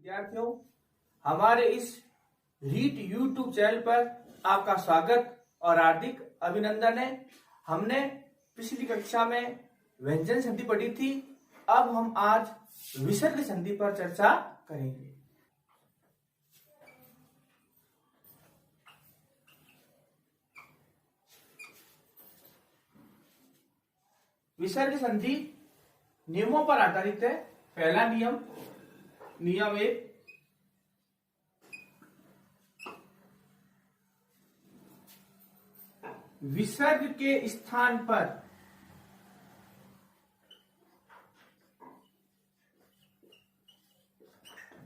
विद्यार्थियों, हमारे इस रीट यूट्यूब चैनल पर आपका स्वागत और हार्दिक अभिनंदन है। हमने पिछली कक्षा में व्यंजन संधि पढ़ी थी। अब हम आज विसर्ग संधि पर चर्चा करेंगे। विसर्ग संधि नियमों पर आधारित है। पहला नियम, नियम 1, विसर्ग के स्थान पर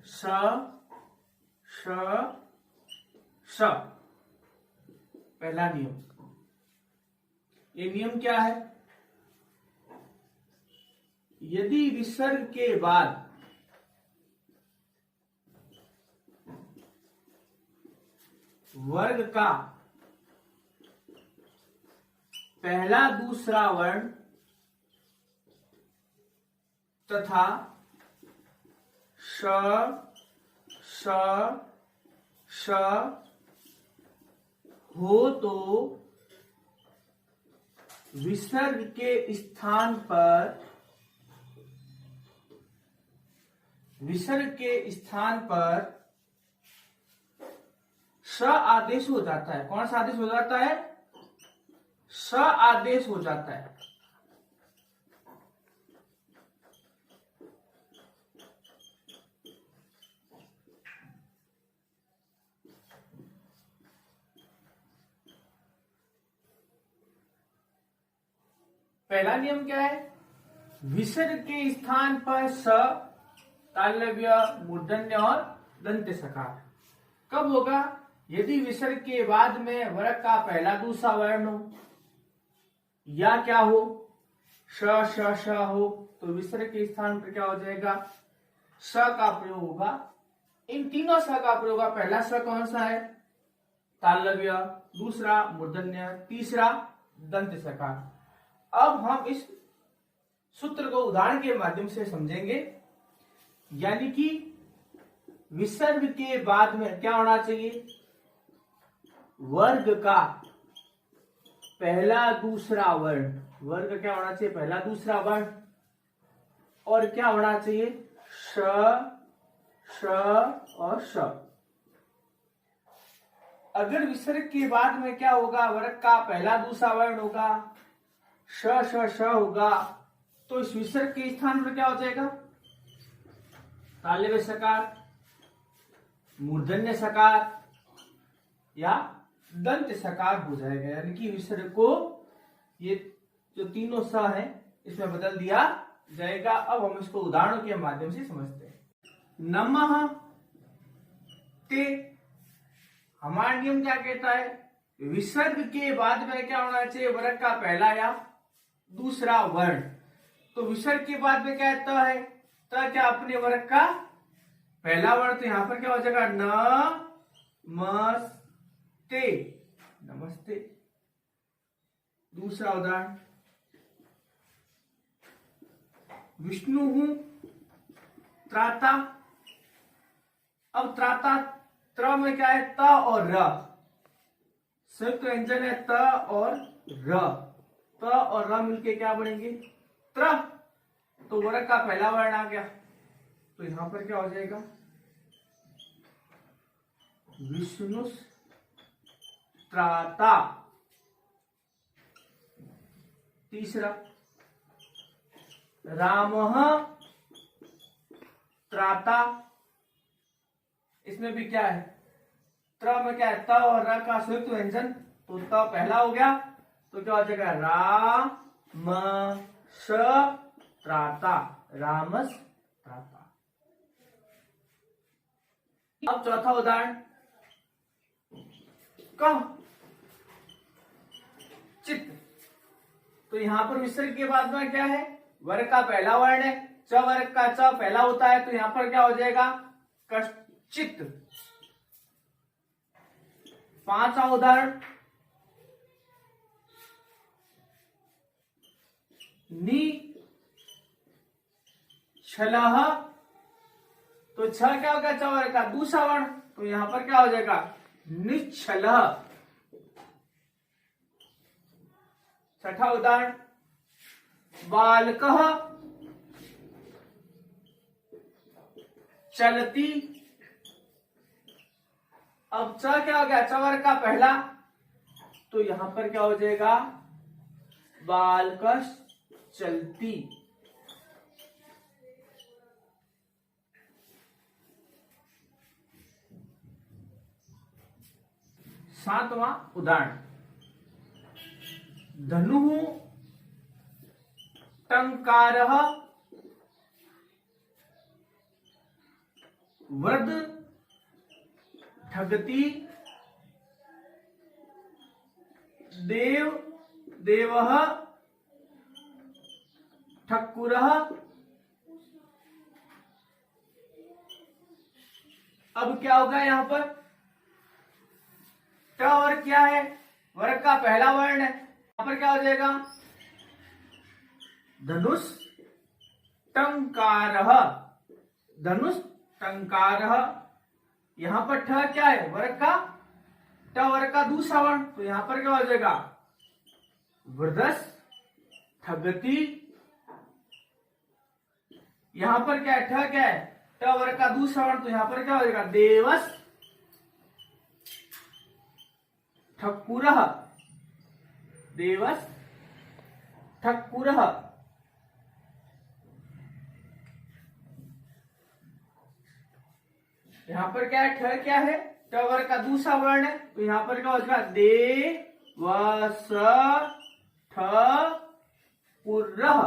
स, श, श। पहला नियम। ये नियम क्या है? यदि विसर्ग के बाद वर्ग का पहला दूसरा वर्ण तथा श, श, श हो तो विसर्ग के स्थान पर स आदेश हो जाता है। कौन सा आदेश हो जाता है? स आदेश हो जाता है। पहला नियम क्या है? विसर्ग के स्थान पर स, तालव्य, मूर्धन्य और दंत्य सकार कब होगा? यदि विसर्ग के बाद में वर्ग का पहला दूसरा वर्ण हो या क्या हो, श, श, श हो, तो विसर्ग के स्थान पर क्या हो जाएगा? स का प्रयोग होगा। इन तीनों स का प्रयोग होगा। पहला स कौन सा है? तालव्य, दूसरा मूर्धन्य, तीसरा दंत्य सकार। अब हम इस सूत्र को उदाहरण के माध्यम से समझेंगे। यानी कि विसर्ग के बाद में क्या होना चाहिए? वर्ग का पहला दूसरा वर्ण। वर्ग क्या होना चाहिए? पहला दूसरा वर्ण। और क्या होना चाहिए? श, श और श। अगर विसर्ग के बाद में क्या होगा? वर्ग का पहला दूसरा वर्ण होगा, श, श, श होगा, तो इस विसर्ग के स्थान पर क्या हो जाएगा? तालव्य सकार, मूर्धन्य सकार या दंत्य सकार हो जाएगा। यानी कि विसर्ग को ये जो तीनों स है इसमें बदल दिया जाएगा। अब हम इसको उदाहरणों के माध्यम से समझते हैं। नमः ते, हमारा नियम क्या कहता है? विसर्ग के बाद में क्या होना चाहिए? वर्ग का पहला या दूसरा वर्ण। तो विसर्ग के बाद में क्या आता है? तो क्या अपने वर्ग का पहला वर्ण, तो यहां पर क्या हो जाएगा? नमस्ते, नमस्ते। दूसरा उदाहरण, विष्णु त्राता। अब त्राता, त्र में क्या है? त और र, संयुक्त व्यंजन है त और र। त और र मिलके क्या बनेंगे? त्र। तो वर्ग का पहला वर्ण आ गया, तो यहां पर क्या हो जाएगा? विष्णु त्राता। तीसरा, रामः त्राता। इसमें भी क्या है? त्र में क्या है? त और र का संयुक्त व्यंजन, तो त पहला हो गया, तो क्या हो जाएगा? रामस त्राता, रामस त्राता। अब चौथा उदाहरण, कह चित्त। तो यहां पर विसर्ग के बाद में क्या है? वर्ग का पहला वर्ण है, च वर्ग का च पहला होता है, तो यहां पर क्या हो जाएगा? कश्चित। पांचवा उदाहरण, निश्चलः, तो छ क्या होगा, च वर्ग का दूसरा वर्ण, तो यहां पर क्या हो जाएगा, निश्चल। छठा उदाहरण, बालकः चलती। अब च क्या हो गया, च वर्ग का पहला, तो यहां पर क्या हो जाएगा, बालकः चलती। सातवां उदाहरण, धनुः टंकारः वृद्ध ठगती। देव देवः ठक्कुरः। अब क्या होगा यहां पर, ट वर्ग क्या है, वर्ग का पहला वर्ण है, यहां पर क्या हो जाएगा, धनुष टंकारः। धनुष टंकारः, यहां पर ठ क्या है, वर्ग का, ट वर्ग का दूसरा वर्ण, तो यहां पर क्या हो जाएगा, वृद्धस ठगती। यहां पर क्या है, ठ क्या है, ट वर्ग का दूसरा वर्ण, तो यहां पर क्या हो जाएगा, देवस ठक्कुरः। देवस ठक्कुरः। यहां पर क्या है, ठ क्या है, ट वर्ग का दूसरा वर्ण है, तो यहां पर क्या हो जाएगा, देवस ठक्कुरः।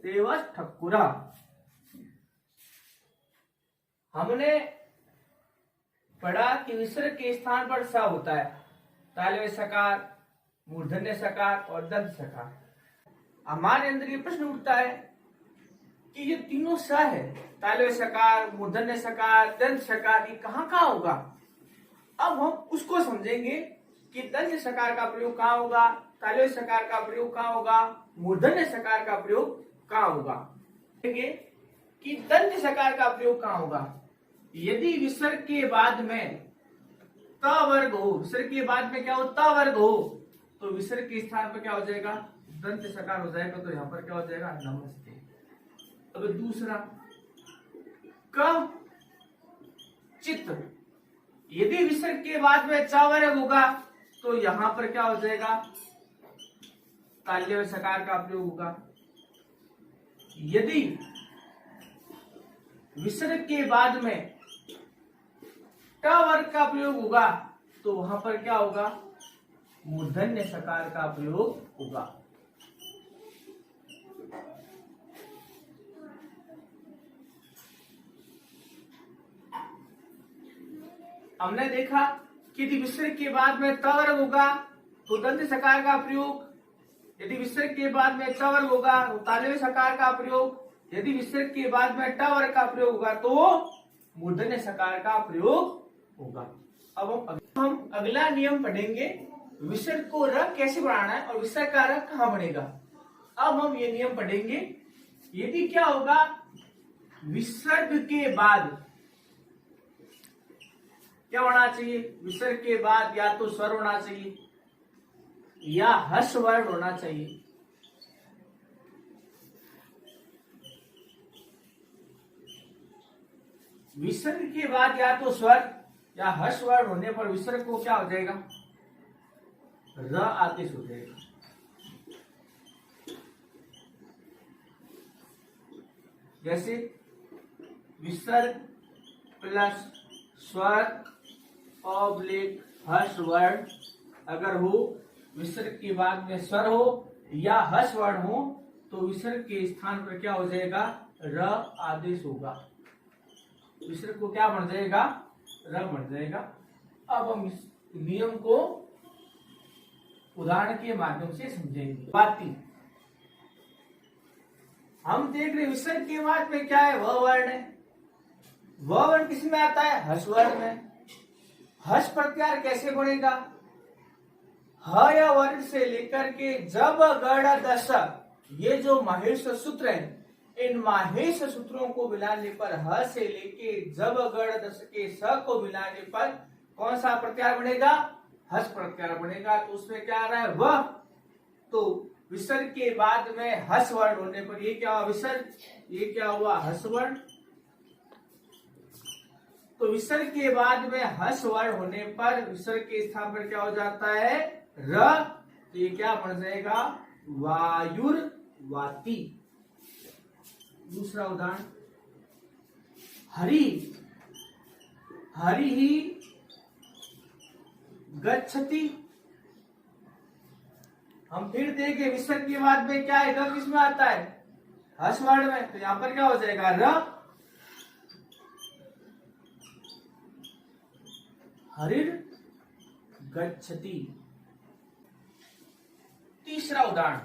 देवस ठक्कुरः। हमने पढ़ा कि विसर्ग के स्थान पर स होता है, तालव्य सकार, मूर्धन्य सकार और दंत सकार। हमारे अंदर ये प्रश्न उठता है कि ये तीनों स है, तालव्य सकार, मूर्धन्य सकार, दंत सकार, ये कहाँ कहाँ होगा। अब हम उसको समझेंगे कि दंत सकार का प्रयोग कहाँ होगा, तालव्य सकार का प्रयोग कहाँ होगा, मूर्धन्य सकार का प्रयोग कहाँ होगा। देखेंगे कि दंत सकार का प्रयोग कहाँ होगा। यदि विसर्ग के बाद में त वर्ग हो, विसर्ग के बाद में क्या हो, त वर्ग हो, तो विसर्ग के स्थान पर क्या हो जाएगा, दंत सकार हो जाएगा, तो यहां पर क्या हो जाएगा, नमस्ते। अब दूसरा, क चित, यदि विसर्ग के बाद में च वर्ग होगा, तो यहां पर क्या हो जाएगा, ताल्य सकार का प्रयोग होगा। यदि विसर्ग के बाद में ट वर्ग का प्रयोग होगा, तो वहां पर क्या होगा, मूर्धन्य सकार का प्रयोग होगा। हमने देखा कि यदि विसर्ग के बाद में त वर्ग होगा तो दंत सकार का प्रयोग, यदि विसर्ग के बाद में च वर्ग होगा तो तालव्य सकार का प्रयोग, यदि विसर्ग के बाद में ट वर्ग का प्रयोग होगा तो मूर्धन्य सकार का प्रयोग होगा। अब हम अगला नियम पढ़ेंगे, विसर्ग को र कैसे बढ़ाना है और विसर्ग का र कहां बनेगा। अब हम ये नियम पढ़ेंगे, यदि क्या होगा, विसर्ग के बाद क्या होना चाहिए, विसर्ग के बाद या तो स्वर होना चाहिए या हर्ष वर्ण होना चाहिए। विसर्ग के बाद या तो स्वर या हर्ष वर्ण होने पर विसर्ग को क्या हो जाएगा, र आदेश हो जाएगा। जैसे विसर्ग प्लस स्वर ऑब्लिक हर्ष वर्ण अगर हो, विसर्ग के बाद में स्वर हो या हर्ष वर्ण हो, तो विसर्ग के स्थान पर क्या हो जाएगा, र आदेश होगा। विसर्ग को क्या बन जाएगा, र बन जाएगा। अब हम इस नियम को उदाहरण के माध्यम से समझेंगे। बाती, हम देख रहे विसर्ग के बाद में क्या है, वह वर्ण है। वह वर्ण किस में आता है, हर्ष वर्ण में। हर्ष प्रत्याहार कैसे बनेगा, ह या वर्ण से लेकर के जब गण दश, ये जो महेश सूत्र है, इन माहेश सूत्रों को मिलाने पर ह से लेके जब गण दस के स को मिलाने पर कौन सा प्रत्यार बनेगा? हस प्रत्यार बनेगा। तो उसमें क्या आ रहा है? वह। तो विसर्ग के बाद में हस वर्ण होने पर ये क्या हुआ? विसर्ग। ये क्या हुआ? हस वर्ण। तो विसर्ग के बाद में हस वर्ण होने पर विसर्ग के स्थान पर क्या हो जाता है? र। तो ये क्या बन जाएगा? वायुर्वाती। दूसरा उदाहरण, हरि हरि ही गच्छति। हम फिर देखें विसर्ग के बाद में क्या है? ग किस में आता है? हस वर्ण में। तो यहां पर क्या हो जाएगा? र। हरिर गच्छति। तीसरा उदाहरण,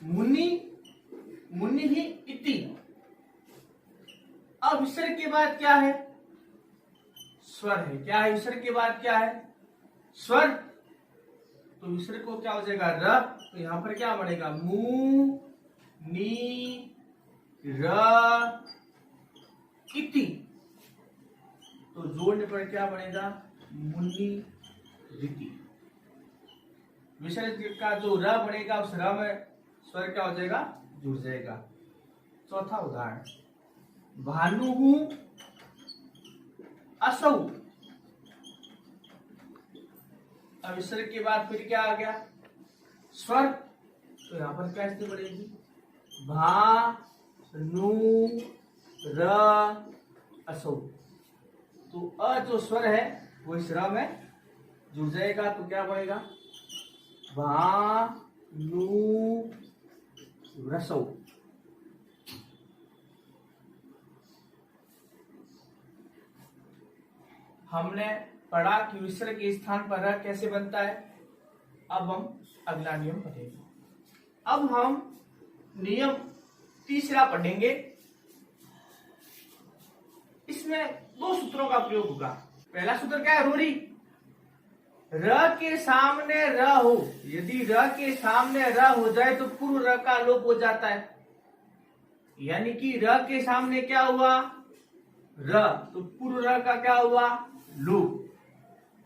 मुनि मुनि ही इति। अब विसर्ग के बाद क्या है? स्वर है। क्या है? विसर्ग के बाद क्या है? स्वर। तो विसर्ग को क्या हो जाएगा? र। तो यहां पर क्या बनेगा? मु नी र इति। तो जोड़ने पर क्या बनेगा? मुनि रीति। विसर्ग का जो र बनेगा उस र में स्वर क्या हो जाएगा? जुड़ जाएगा। चौथा उदाहरण, भानु असौ। अब विसर्ग के बाद फिर क्या आ गया? स्वर। तो यहां पर क्या स्थिति बनेगी? भा नु र असौ। तो अ जो स्वर है वो इस र में जुड़ जाएगा। तो क्या बनेगा? भा नु रसौ। हमने पढ़ा कि विसर्ग के स्थान पर र कैसे बनता है। अब हम अगला नियम पढ़ेंगे। अब हम नियम तीसरा पढ़ेंगे। इसमें दो सूत्रों का प्रयोग होगा। पहला सूत्र क्या है? रूढ़ी। र के सामने र हो, यदि र के सामने र हो जाए तो पूर्व र का लोप हो जाता है। यानी कि र के सामने क्या हुआ? र। तो पूर्व र का क्या हुआ? लोप।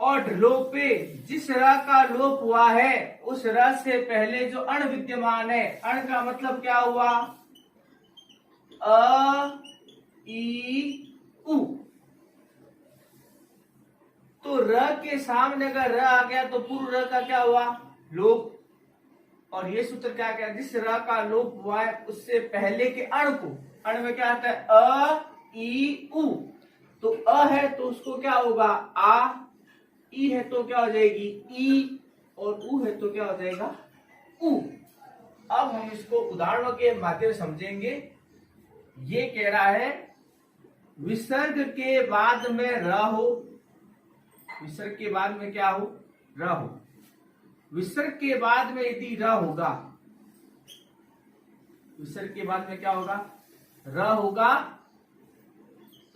और लोपे जिस र का लोप हुआ है उस र से पहले जो अण विद्यमान है, अण का मतलब क्या हुआ? अ ई उ। तो र के सामने अगर र आ गया तो पूर्व र का क्या हुआ? लोप। और ये सूत्र क्या कहता है? जिस र का लोप हुआ है उससे पहले के अण को, अण में क्या आता है? अ ई उ। तो अ है तो उसको क्या होगा? आ। ई है तो क्या हो जाएगी? ई। और उ है तो क्या हो जाएगा? उ। अब हम इसको उदाहरणों के माध्यम से समझेंगे। ये कह रहा है विसर्ग के बाद में र हो, विसर्ग के बाद में क्या हो? र हो। विसर्ग के बाद में यदि र होगा, विसर्ग के बाद में क्या होगा? र होगा।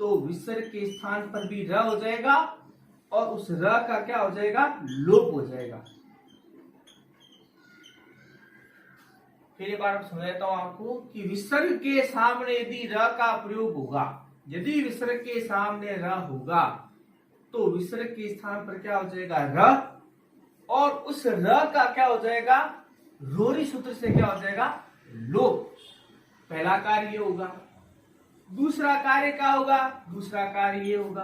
तो विसर्ग के स्थान पर भी र हो जाएगा और उस र का क्या हो जाएगा? लोप हो जाएगा। फिर एक बार समझाता हूं आपको कि विसर्ग के सामने यदि र का प्रयोग होगा, यदि विसर्ग के सामने र होगा तो विसर्ग के स्थान पर क्या हो जाएगा? र। और उस र का क्या हो जाएगा? रोरी सूत्र से क्या हो जाएगा? लोप। पहला कार्य ये होगा। दूसरा कार्य क्या होगा? दूसरा कार्य ये होगा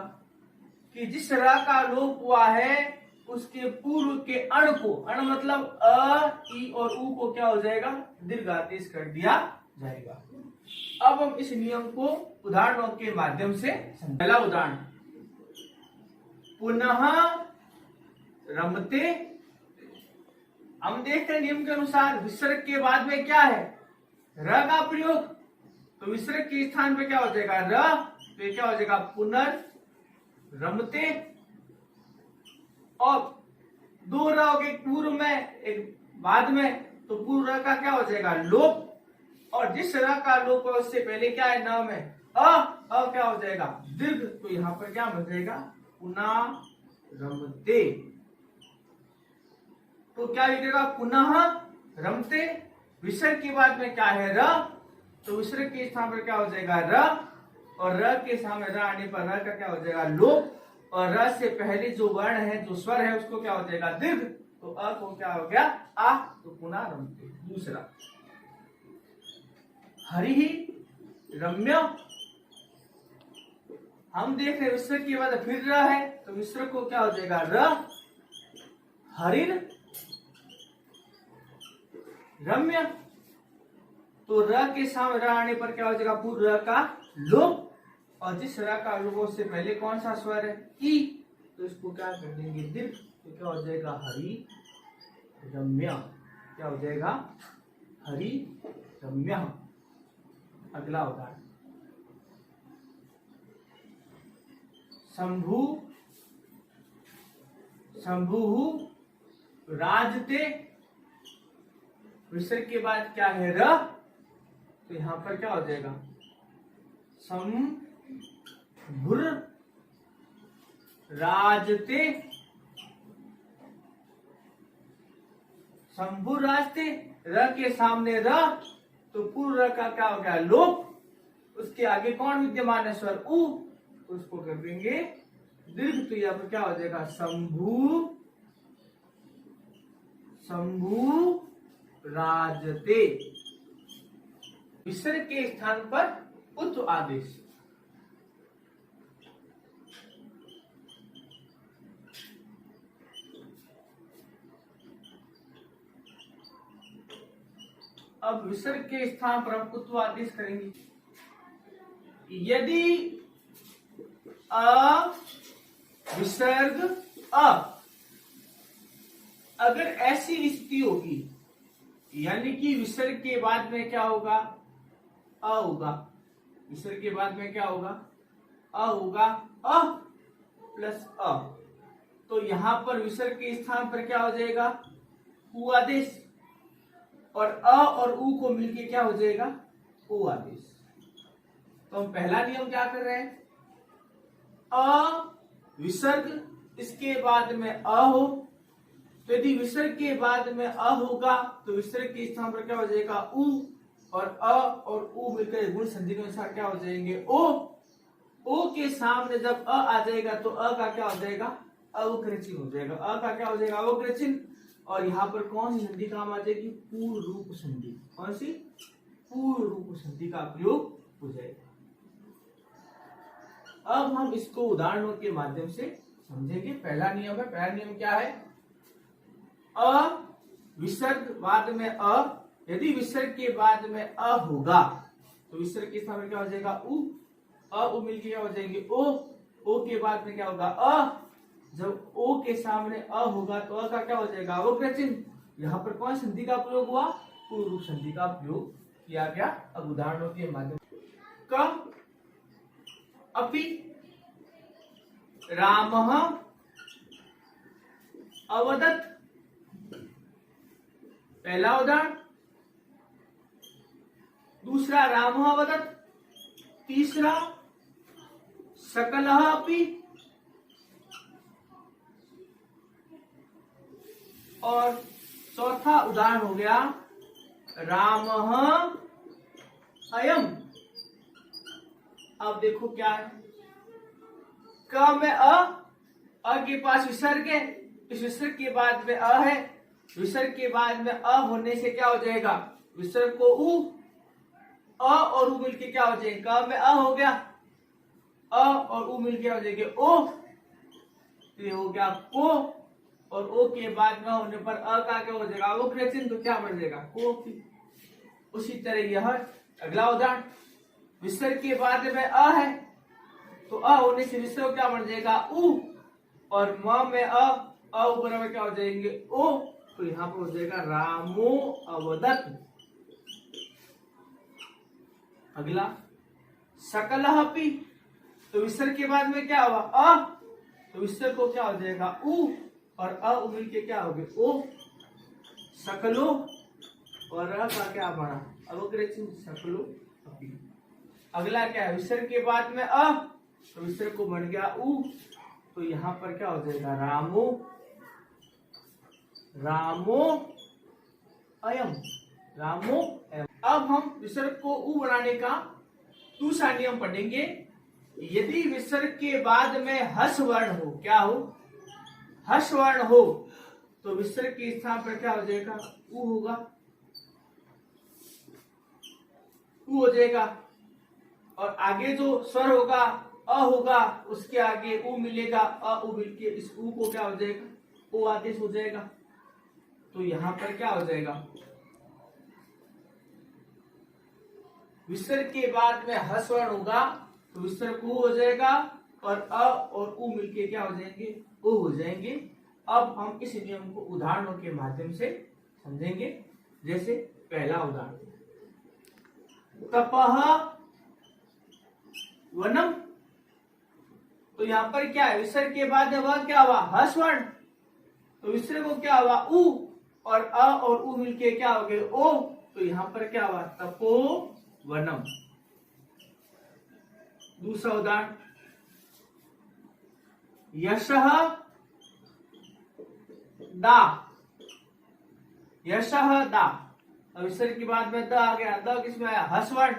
कि जिस र का लोप हुआ है उसके पूर्व के अण को, अण मतलब अ ई और उ को क्या हो जाएगा? दीर्घादेश कर दिया जाएगा। अब हम इस नियम को उदाहरणों के माध्यम से समझें। पहला उदाहरण, पुनः रमते। हम देखते हैं नियम के अनुसार विसर्ग के बाद में क्या है? र का प्रयोग। तो विसर्ग के स्थान पे क्या हो जाएगा? र। तो क्या हो जाएगा? पुनर्रमते। और दो र हो गए, पूर्व में एक बाद में। तो पूर्व र का क्या हो जाएगा? लोप। और जिस र का लोप है उससे पहले क्या है? न में अ क्या हो जाएगा? दीर्घ। तो यहां पर क्या बन जाएगा? पुनः रमते। तो क्या लिखेगा? पुनः रमते। विसर्ग के बाद में क्या है? र। तो विसर्ग के स्थान पर क्या हो जाएगा र, और र के सामने र आने पर र का क्या हो जाएगा लोप, और र से पहले जो वर्ण है, जो स्वर है, उसको क्या हो जाएगा दीर्घ, तो अ को क्या हो गया आ, तो पुनः रमते। दूसरा हरि ही रम्य, हम देख रहे विसर्ग के बाद फिर र है, तो विसर्ग को क्या हो जाएगा र, हरिर रम्य, तो र के सामने र आने पर क्या हो जाएगा पूर्व र का लोप, और जिस र का लोप से पहले कौन सा स्वर है ई, तो इसको क्या कर देंगे दीर्घ, तो क्या हो जाएगा हरि रम्य, क्या हो जाएगा हरि रम्य। अगला उदाहरण शंभु शंभु राजते, विसर्ग के बाद क्या है र, तो यहां पर क्या हो जाएगा शंभुर राजते, शंभु राजते, र के सामने र, तो पूर्व र का क्या हो गया लोप, उसके आगे कौन विद्यमान है स्वर उ, तो उसको कर देंगे दीर्घ, तो यहाँ पर क्या हो जाएगा शंभु शंभु राजते। विसर्ग के स्थान पर उत आदेश। अब विसर्ग के स्थान पर हम उत आदेश करेंगे। यदि अ विसर्ग अ, अगर ऐसी स्थिति होगी, यानी कि विसर्ग के बाद में क्या होगा अ होगा, विसर्ग के बाद में क्या होगा अ होगा, अ प्लस अ, तो यहां पर विसर्ग के स्थान पर क्या हो जाएगा उ आदेश, और अ और उ को मिलके क्या हो जाएगा ओ आदेश। तो हम पहला नियम क्या कर रहे हैं, अ विसर्ग, इसके बाद में अ हो, तो यदि विसर्ग के बाद में अ होगा तो विसर्ग के स्थान पर क्या हो जाएगा उ, और अ और उ मिलकर गुण संधि के अनुसार क्या हो जाएंगे ओ, ओ के सामने जब अ आ जाएगा तो अ का क्या हो जाएगा अवक्रय चिन्ह हो जाएगा, अ का क्या हो जाएगा अवक्रय चिन्ह, और यहाँ पर कौन सी संधि काम आ जाएगी पूर्ण रूप संधि, कौन सी पूर्ण रूप संधि का प्रयोग हो जाएगा। अब हम इसको उदाहरणों के माध्यम से समझेंगे। पहला नियम है, पहला नियम क्या है, अ विसर्ग बाद में अ, यदि विसर्ग के बाद में अ होगा तो विसर्ग के स्थान पर क्या हो जाएगा उ, अ उ मिलके क्या हो जाएंगे ओ के बाद में क्या होगा अ, जब ओ के सामने अ होगा तो अ का क्या हो जाएगा अवक्रय चिन्ह, यहाँ पर कौन संधि का प्रयोग हुआ पूर्व रूप संधि का प्रयोग किया गया। अब उदाहरणों के माध्यम क अपि रामः अवदत्, पहला उदाहरण। दूसरा रामः अवदत्, तीसरा सकलः अपि, और चौथा उदाहरण हो गया रामः अयम्। अब देखो क्या है, क में अ के पास विसर्ग है, इस विसर्ग के बाद में अ है, विसर्ग के बाद में अ होने से क्या हो जाएगा विसर्ग को उ, अ और उ मिलके क्या हो जाएगा क में अ हो गया, अ और उ मिलके हो जाएंगे ओ, तो ये हो गया को, और ओ के बाद में होने पर अ का क्या हो जाएगा अवक्रय चिन्ह, तो क्या बन जाएगा को। उसी तरह यह अगला उदाहरण, विसर्ग के बाद में अ है, तो अ होने से विसर्ग क्या बन जाएगा उ, और म में अ ऊपर में क्या हो जाएंगे ओ, तो यहाँ पर हो जाएगा रामो अवदत्। अगला सकलः अपि, तो विसर्ग के बाद में क्या हुआ अ, तो विसर्ग को क्या हो जाएगा उ, और अ मिल के क्या हो गए ओ, सकलो, और अ का क्या बना अवक्रय चिन्ह सकलो अपि। अगला क्या है, विसर्ग के बाद में अ, तो विसर्ग को बन गया उ, तो यहाँ पर क्या हो जाएगा रामो, रामो अयम, रामो अयम। अब हम विसर्ग को उ बनाने का दूसरा नियम पढ़ेंगे। यदि विसर्ग के बाद में हस वर्ण हो, क्या हो, हस वर्ण हो, तो विसर्ग के स्थान पर क्या हो जाएगा, उ होगा, उ हो जाएगा। और आगे जो स्वर होगा अ होगा, उसके आगे उ मिलेगा, अ उ मिलके इस उ को क्या हो जाएगा, ओ आदेश हो जाएगा। तो यहां पर क्या हो जाएगा, विसर्ग के बाद में हस वर्ण होगा तो विसर्ग उ हो जाएगा और अ और उ मिलके क्या हो जाएंगे, ओ हो जाएंगे। अब हम इस नियम को उदाहरणों के माध्यम से समझेंगे। जैसे पहला उदाहरण, तपः वनम, तो यहां पर क्या है, विसर्ग के बाद वह क्या हुआ, हस वर्ण, तो विसर्ग को क्या हुआ, उ, और अ और उ मिलके क्या हो गए, ओ, तो यहां पर क्या हुआ, तपो वनम। दूसरा उदाहरण, यशः दा, यशः दा, अब विसर्ग के बाद में द आ गया, द किसमें आया, हस वर्ण,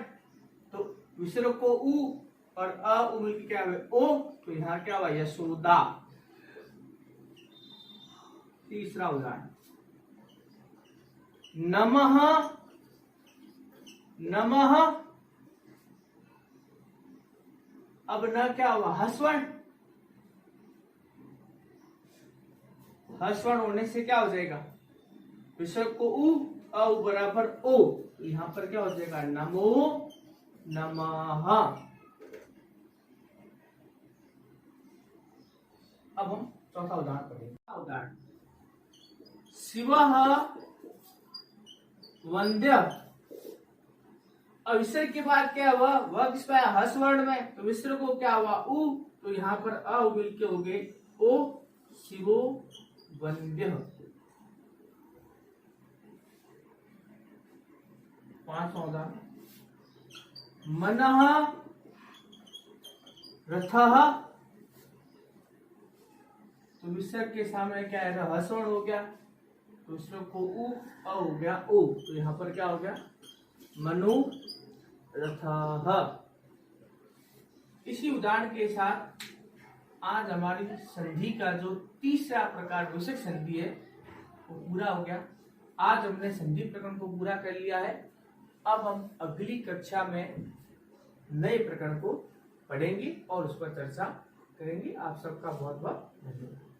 तो विसर्ग को उ और अ उ मिलके क्या हुआ, ओ, तो यहां क्या हुआ, यशोदा। तीसरा उदाहरण, नमः नमः, अब न क्या हुआ, हस्वर्ण, हस्वर्ण होने से क्या हो जाएगा, विसर्ग को उ, अ उ बराबर ओ, तो यहां पर क्या हो जाएगा, नमो नमः। अब हम चौथा उदाहरण पढ़ेंगे। उदाहरण, शिवः वंद्य, अब विसर्ग के बाद क्या हुआ, वह किस पे आया, हस वर्ण में, तो विसर्ग को क्या हुआ, उ, तो यहां पर अ मिल के हो गए ओ, शिवो वंद्य। पांचवा उदाहरण, मनः रथः, तो विसर्ग के सामने क्या है, हस वर्ण हो गया, तो विसर्ग को उ, अ हो गया ओ, तो यहां पर क्या हो गया, मनु रथः। इसी उदाहरण के साथ आज हमारी संधि का जो तीसरा प्रकार विषयक संधि है वो पूरा हो गया। आज हमने संधि प्रकरण को पूरा कर लिया है। अब हम अगली कक्षा में नए प्रकरण को पढ़ेंगे और उस पर चर्चा करेंगे। आप सबका बहुत बहुत धन्यवाद।